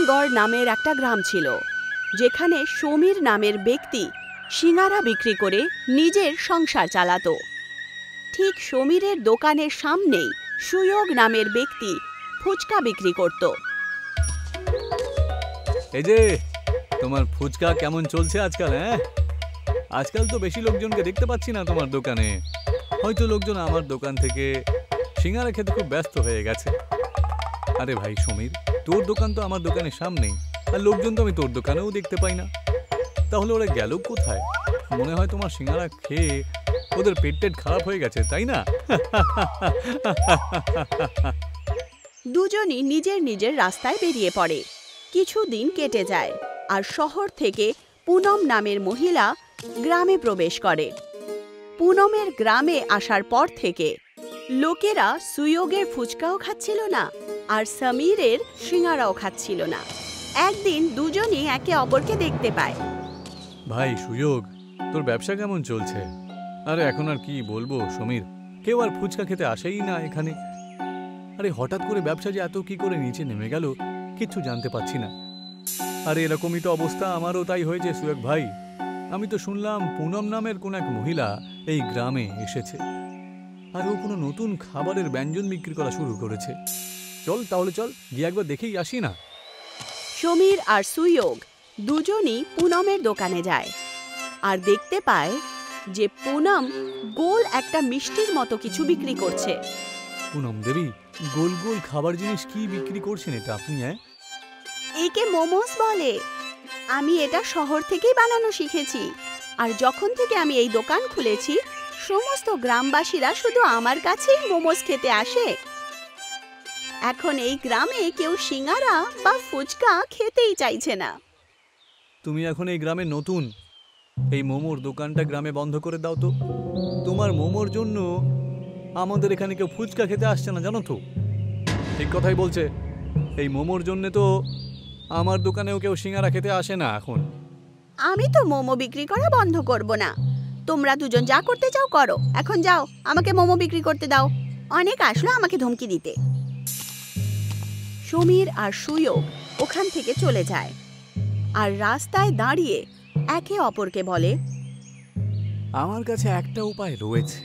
কুসুমগড় নামের একটা গ্রাম ছিল, যেখানে সমীর নামের ব্যক্তি সিঙ্গারা বিক্রি করে নিজের সংসার চালাতো। ঠিক সমীরের দোকানের সামনেই সুয়োগ নামের ব্যক্তি ফুচকা বিক্রি করত। এই যে তোমার ফুচকা কেমন চলছে আজকাল? হ্যাঁ, আজকাল তো বেশি লোকজনকে দেখতে পাচ্ছি না তোমার দোকানে। হয়তো লোকজন আমার দোকান থেকে সিঙ্গারা খেতে খুব ব্যস্ত হয়ে গেছে। আরে ভাই সমীর, তোর দোকান তো আমার দোকানের সামনেই, আর লোকজন তো আমি তোর দোকানেও দেখতে পাই না। তাহলে ওরা গেল কোথায়? মনে হয় তোমার সিঙ্গারা খেয়ে ওদের পেট খারাপ হয়ে গেছে, তাই না? দুজনই নিজের নিজের রাস্তায় বেরিয়ে পড়ে। কিছুদিন কেটে যায়, আর শহর থেকে পুনম নামের মহিলা গ্রামে প্রবেশ করে। পুনমের গ্রামে আসার পর থেকে লোকেরা সুয়োগের ফুচকাও খাচ্ছিল না, আর সমীরের সিঙ্গারাও খাচ্ছিল না। একদিন দুজনই একে অপরকে দেখতে পায়। ভাই সুয়োগ, তোর ব্যবসা কেমন চলছে? আরে এখন আর কি বলবো সমীর, কেউ আর ফুচকা খেতে আসেই না এখানে। আরে হঠাৎ করে ব্যবসা যে এত কি করে নিচে নেমে গেল কিচ্ছু জানতে পারছি না। আরে এরকমই তো অবস্থা আমারও তাই হয়েছে সুয়োগ ভাই। আমি তো শুনলাম পুনম নামের কোন এক মহিলা এই গ্রামে এসেছে, আর ও কোনো নতুন খাবারের ব্যঞ্জন বিক্রি করা শুরু করেছে। চল তাহলে, চল গিয়ে একবার দেখেই আসি না। সমীর আর সুয়োগ দুজনই পুনমের দোকানে যায়, আর দেখতে পায় যে পুনম গোল একটা মিষ্টির মতো কিছু বিক্রি করছে। পুনম দেবী, গোল গোল খাবার জিনিস কি বিক্রি করছেন এটা আপনি? হ্যাঁ, একে মোমোস বলে। আমি এটা শহর থেকেই বানানো শিখেছি, আর যখন থেকে আমি এই দোকান খুলেছি সমস্ত গ্রামবাসীরা শুধু আমার কাছেই মোমোস খেতে আসে। এখন এই গ্রামে কেউ সিঙ্গারা বা ফুচকা খেতেই চাইছে না। তুমি এখন এই গ্রামে নতুন, এই মোমোর দোকানটা গ্রামে বন্ধ করে দাও তো। তোমার মোমোর জন্য আমাদের এখানে কেউ ফুচকা খেতে আসছে না, জানো তো? ঠিক কথাই বলছে, এই মোমোর জন্য তো আমার দোকানেও কেউ সিঙ্গারা খেতে আসে না এখন। আমি তো মোমো বিক্রি করা বন্ধ করব না। তোমরা দুজন যা করতে চাও করো, এখন যাও, আমাকে মোমো বিক্রি করতে দাও। অনেক আসলো আমাকে ধমকি দিতে। সমীর আর সুয়োগ ওখান থেকে চলে যায়, আর রাস্তায় দাঁড়িয়ে একে অপরকে বলে, আমার কাছে একটা উপায় রয়েছে,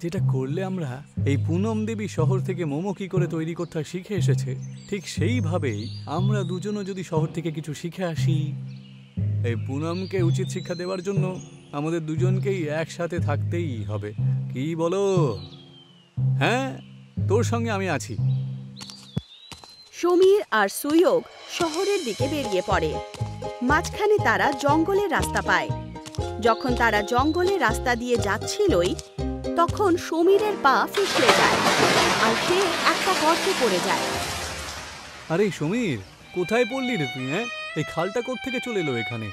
যেটা করলে আমরা এই পুনম দেবী শহর থেকে মোমো কি করে তৈরি করতে শিখে এসেছে, ঠিক সেইভাবেই আমরা দুজনও যদি শহর থেকে কিছু শিখে আসি। এই পুনমকে উচিত শিক্ষা দেওয়ার জন্য আমাদের দুজনকেই একসাথে থাকতেই হবে। কি বলো? হ্যাঁ, তোর সঙ্গে আমি আছি। সমীর আর সুয়োগ শহরের দিকে বেরিয়ে পড়ে। মাঝখানে তারা জঙ্গলের রাস্তা পায়। যখন তারা জঙ্গলের রাস্তা দিয়ে যাচ্ছিলই, তখন সমীরের পা পিছলে যায়, আর সে একটা গর্তে পড়ে যায়। আরে সমীর, কোথায় পড়লি রে তুই? হ্যাঁ, এই খালটা কোত্থেকে চলে এলো এখানে?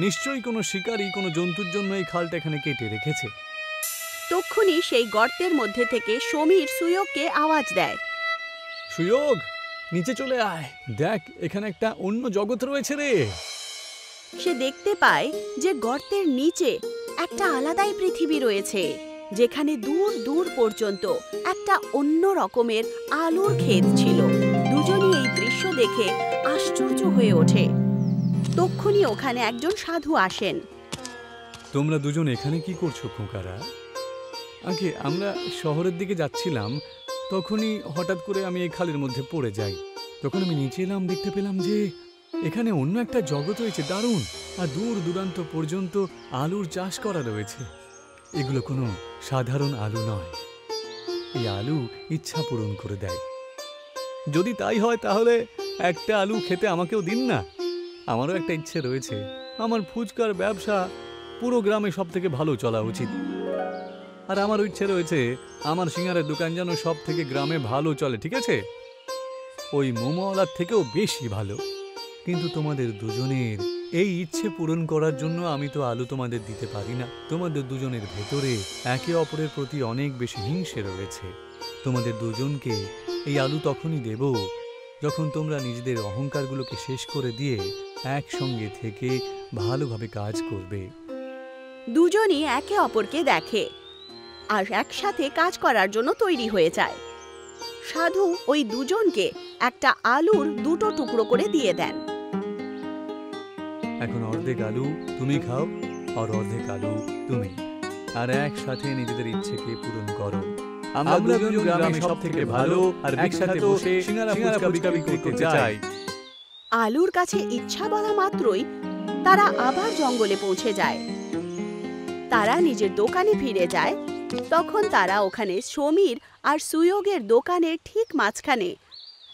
নিশ্চয়ই কোনো শিকারী কোনো জন্তুর জন্য এই খালটা এখানে কেটে রেখেছে। তক্ষুনি সেই গর্তের মধ্যে থেকে সমীর সুয়োগকে আওয়াজ দেয়, সুয়োগ, নিচে চলে আয়, দেখ এখানে একটা অন্য জগৎ রয়েছে রে। সে দেখতে পায় যে গর্তের নিচে একটা আলাদাই পৃথিবী রয়েছে, যেখানে দূর দূর পর্যন্ত একটা অন্য রকমের আলুর ক্ষেত ছিল। দুজনই এই দৃশ্য দেখে আশ্চর্য হয়ে ওঠে। তক্ষুনি ওখানে একজন সাধু আসেন। তোমরা দুজন এখানে কি করছো খোকারা? আগে আমরা শহরের দিকে যাচ্ছিলাম, তখনই হঠাৎ করে আমি এই খালের মধ্যে পড়ে যাই। তখন আমি নিচে এলাম, দেখতে পেলাম যে এখানে অন্য একটা জগৎ রয়েছে দারুণ, আর দূর দূরান্ত পর্যন্ত আলুর চাষ করা রয়েছে। এগুলো কোনো সাধারণ আলু নয়, এই আলু ইচ্ছা পূরণ করে দেয়। যদি তাই হয় তাহলে একটা আলু খেতে আমাকেও দিন না। আমারও একটা ইচ্ছে রয়েছে, আমার ফুচকার ব্যবসা পুরো গ্রামে সব থেকে ভালো চলা উচিত। আর আমারও ইচ্ছে রয়েছে আমার সিঙ্গারের দোকান যেন সব থেকে গ্রামে ভালো চলে, ঠিক আছে? ওই মোমোওয়ালার থেকেও বেশি ভালো। কিন্তু তোমাদের দুজনের এই ইচ্ছে পূরণ করার জন্য আমি তো আলু তোমাদের দিতে পারি না। তোমাদের দুজনের ভেতরে একে অপরের প্রতি অনেক বেশি হিংসে রয়েছে। তোমাদের দুজনকে এই আলু তখনই দেব যখন তোমরা নিজেদের অহংকারগুলোকে শেষ করে দিয়ে একসঙ্গে থেকে ভালোভাবে কাজ করবে। দুজনই একে অপরকে দেখে আর একসাথে কাজ করার জন্য তৈরি হয়ে যায়। সাধু ওই দুজনকে একটা আলুর দুটো টুকরো করে দিয়ে দেন। এখন অর্ধেক আলু তুমি খাও আর অর্ধেক আলু তুমি, আর একসাথে নিজেদের ইচ্ছেকে পূরণ করো। আমরা দুজন গ্রামে সব থেকে ভালো আর একসাথে বসে সিঙ্গারা ফুচকা বিক্রি করতে চাই। আলুর কাছে ইচ্ছা বলা মাত্রই তারা আবার জঙ্গলে পৌঁছে যায়। তারা নিজের দোকানে ফিরে যায়। তখন তারা ওখানে সমীর আর সুয়োগের দোকানের ঠিক মাঝখানে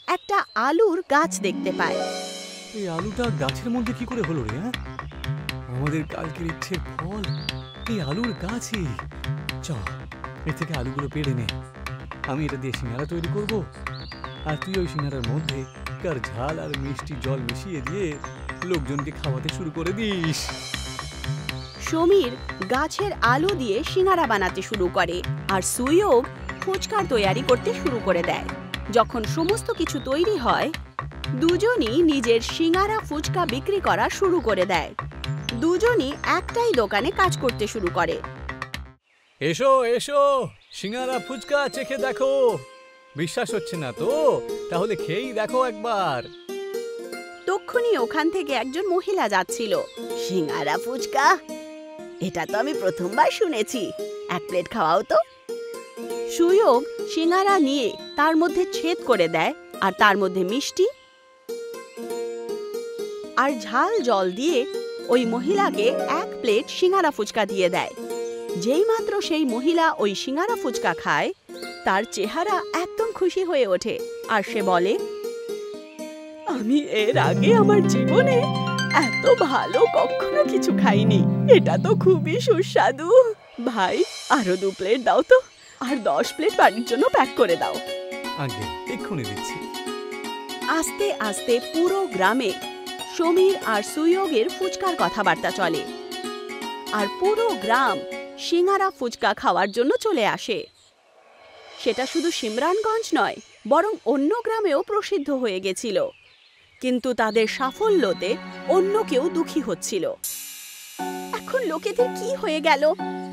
একটা আলুর গাছ দেখতে পায়। এই আলুটা গাছের মধ্যে কি করে হলো রে? হ্যাঁ, আমাদের কালকের ইচ্ছের ফল এই আলুর গাছই। চ, এর থেকে আলুগুলো পেড়ে নে, আমি এটা দিয়ে সিঙ্গারা তৈরি করব। আর তুই ওই সিঙ্গারার মধ্যে কার ঝাল আর মিষ্টি জল মিশিয়ে দিয়ে লোকজনকে খাওয়াতে শুরু করে দিস। সমীর গাছের আলু দিয়ে সিঙ্গারা বানাতে শুরু করে আর সুয়োগ ফুচকার তৈরি করতে শুরু করে দেয়। যখন সমস্ত কিছু তৈরি হয়, দুজনই নিজের সিঙ্গারা ফুচকা বিক্রি করা শুরু করে দেয়। দুজনই একটাই দোকানে কাজ করতে শুরু করে। এসো এসো, সিঙ্গারা ফুচকা চেখে দেখো। বিশ্বাস হচ্ছে না তো? তাহলে খেয়েই দেখো একবার। তক্ষুনি ওখান থেকে একজন মহিলা যাচ্ছিল। সিঙ্গারা ফুচকা, এটা তো আমি প্রথমবার শুনেছি, এক প্লেট খাওয়াও তো। সুয়োগ সিঙ্গারা নিয়ে তার মধ্যে ছেদ করে দেয় আর তার মধ্যে মিষ্টি আর ঝাল জল দিয়ে ওই মহিলাকে এক প্লেট সিঙ্গারা ফুচকা দিয়ে দেয়। যেই মাত্র সেই মহিলা ওই সিঙ্গারা ফুচকা খায়, তার চেহারা একদম খুশি হয়ে ওঠে আর সে বলে, আমি এর আগে আমার জীবনে এত ভালো কখনো কিছু খাইনি, এটা তো খুবই সুস্বাদু। ভাই, আরো 2 প্লেট দাও তো, আর 10 প্লেট বাড়ির জন্য প্যাক করে দাও। আগে এক্ষুনি দিচ্ছি। আস্তে আস্তে পুরো গ্রামে সমীর আর সুয়োগের ফুচকার কথাবার্তা চলে আর পুরো গ্রাম সিঙ্গারা ফুচকা খাওয়ার জন্য চলে আসে। সেটা শুধু সিমরানগঞ্জ নয়, বরং অন্য গ্রামেও প্রসিদ্ধ হয়ে গেছিল। কিন্তু তাদের সাফল্যতে অন্য কেউ দুঃখী হচ্ছিল। এখন লোকেদের কি হয়ে গেল?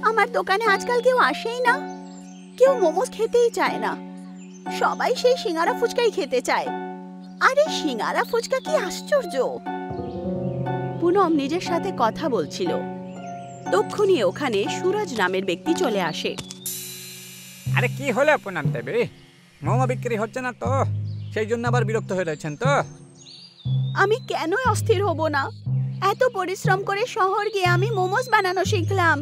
আমার দোকানে আজকাল কেউ আসেই না, কেউ মোমোস খেতেই চায় না, সবাই সেই সিঙ্গারা ফুচকাই খেতে চায়। আরে সিঙ্গারা ফুচকা কি আশ্চর্য! পুনম নিজের সাথে কথা বলছিল। তক্ষুনি ওখানে সুরজ নামের ব্যক্তি চলে আসে। আরে কি হলো পুনম দেবী, মোমো বিক্রি হচ্ছে না তো? সেই জন্য আবার বিরক্ত হয়ে রয়েছেন তো? আমি কেন অস্থির হব না? এত পরিশ্রম করে শহর গিয়ে আমি মোমোস বানানো শিখলাম।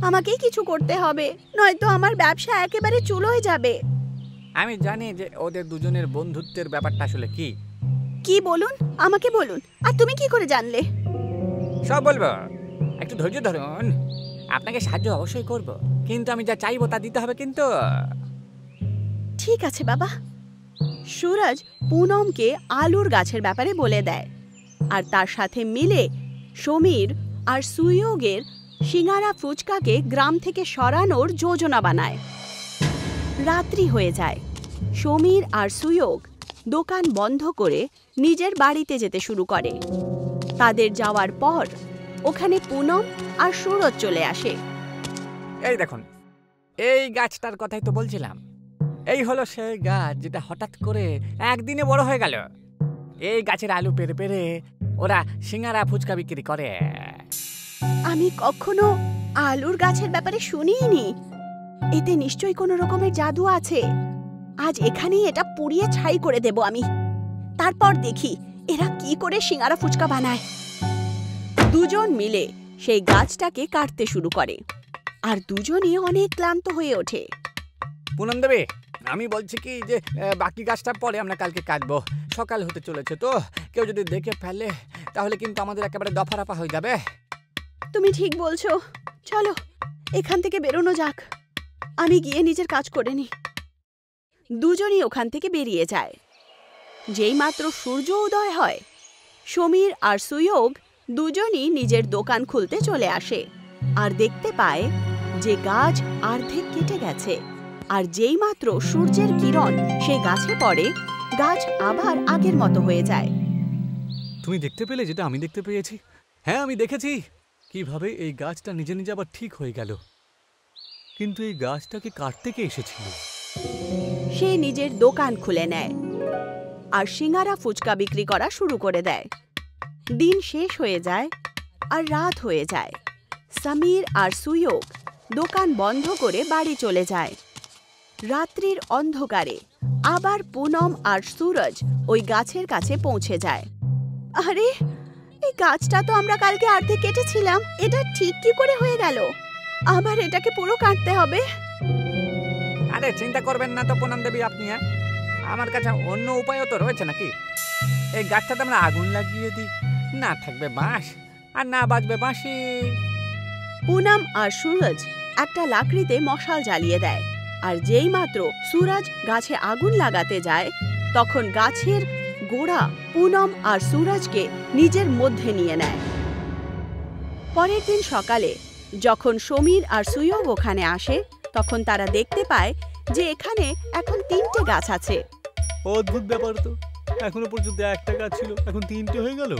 আমাকেই কিছু করতে হবে, নয়তো আমার ব্যবসা একেবারে চুলো হয়ে যাবে। আমি জানি যে ওদের দুজনের বন্ধুত্বের ব্যাপারটা আসলে কি। কি বলুন, আমাকে বলুন। আর তুমি কি করে জানলে? সব বলবো, একটু ধৈর্য ধরুন। আপনাকে সাহায্য অবশ্যই করব, কিন্তু আমি যা চাইবো তা দিতে হবে কিন্তু। ঠিক আছে বাবা। সুরজ পুনমকে আলুর গাছের ব্যাপারে বলে দেয় আর তার সাথে মিলে সমীর আর সুয়োগের সিঙ্গারা ফুচকাকে গ্রাম থেকে সরানোর যোজনা বানায়। রাত্রি হয়ে যায়। সমীর আর সুয়োগ দোকান বন্ধ করে নিজের বাড়িতে যেতে শুরু করে। তাদের যাওয়ার পর ওখানে পুনম আর সুরজ চলে আসে। এই দেখুন, এই গাছটার কথাই তো বলছিলাম। এই হলো সেই গাছ যেটা হঠাৎ করে একদিনে বড় হয়ে গেল। এই গাছের আলু পেরে পেরে ওরা সিঙ্গারা ফুচকা বিক্রি করে। আমি কখনো আলুর গাছের ব্যাপারে শুনিনি। এতে নিশ্চয়ই কোনো রকমের জাদু আছে। আজ এখানেই এটা পুড়িয়ে ছাই করে দেব আমি। তারপর দেখি এরা কি করে সিঙ্গারা ফুচকা বানায়। দুজন মিলে সেই গাছটাকে কাটতে শুরু করে আর দুজনই অনেক ক্লান্ত হয়ে ওঠে। পুনম দেবী, আমি বলছি কি যে বাকি গাছটা পরে আমরা কালকে কাটবো। সকাল হতে চলেছে তো, কেউ যদি দেখে ফেলে তাহলে কিন্তু আমাদের একেবারে দফারফা হয়ে যাবে। তুমি ঠিক বলছো, চলো এখান থেকে বেরোনো যাক। আমি গিয়ে নিজের কাজ করে নি। দুজনই ওখান থেকে বেরিয়ে যায়। যেই মাত্র সূর্য উদয় হয়, সমীর আর সুয়োগ দুজনই নিজের দোকান খুলতে চলে আসে আর দেখতে পায় যে গাছ অর্ধেক কেটে গেছে। আর যেই মাত্র সূর্যের কিরণ সেই গাছে পড়ে, গাছ আবার আগের মতো হয়ে যায়। তুমি দেখতে পেলে যেটা আমি দেখতে পেয়েছি? হ্যাঁ, আমি দেখেছি কিভাবে এই গাছটা নিজে নিজে আবার ঠিক হয়ে গেল। কিন্তু এই গাছটাকে কাটতে কে এসেছিল? সে নিজের দোকান খুলে নেয় আর সিঙ্গারা ফুচকা বিক্রি করা শুরু করে দেয়। দিন শেষ হয়ে যায় আর রাত হয়ে যায়। সমীর আর সুয়োগ দোকান বন্ধ করে বাড়ি চলে যায়। রাত্রির অন্ধকারে আবার পুনম আর সুরজ ওই গাছের কাছে পৌঁছে যায়। আরে, এই গাছটা তো আমরা কালকে অর্ধেক কেটেছিলাম, এটা ঠিক কি করে হয়ে গেল? আবার এটাকে পুরো কাটতে হবে। আরে চিন্তা করবেন না তো পুনম দেবী আপনি, হ্যাঁ? আমার কাছে অন্য উপায়ও তো রয়েছে নাকি। এই গাছটাতে আমরা আগুন লাগিয়ে দিই, না থাকবে বাঁশ আর না বাজবে বাঁশি। পুনম আর সুরজ একটা লাকড়িতে মশাল জ্বালিয়ে দেয়, আর যেই মাত্র সুরজ গাছে আগুন লাগাতে যায় তখন গাছের গোড়া পুনম আর সুরজকে নিজের মধ্যে নিয়ে নেয়। পরের দিন সকালে যখন সমীর আর সুয়োগ ওখানে আসে তখন তারা দেখতে পায় যে এখানে এখন 3টে গাছ আছে। অদ্ভুত ব্যাপার তো, এখনো পর্যন্ত একটা গাছ ছিল, এখন 3টে হয়ে গেল।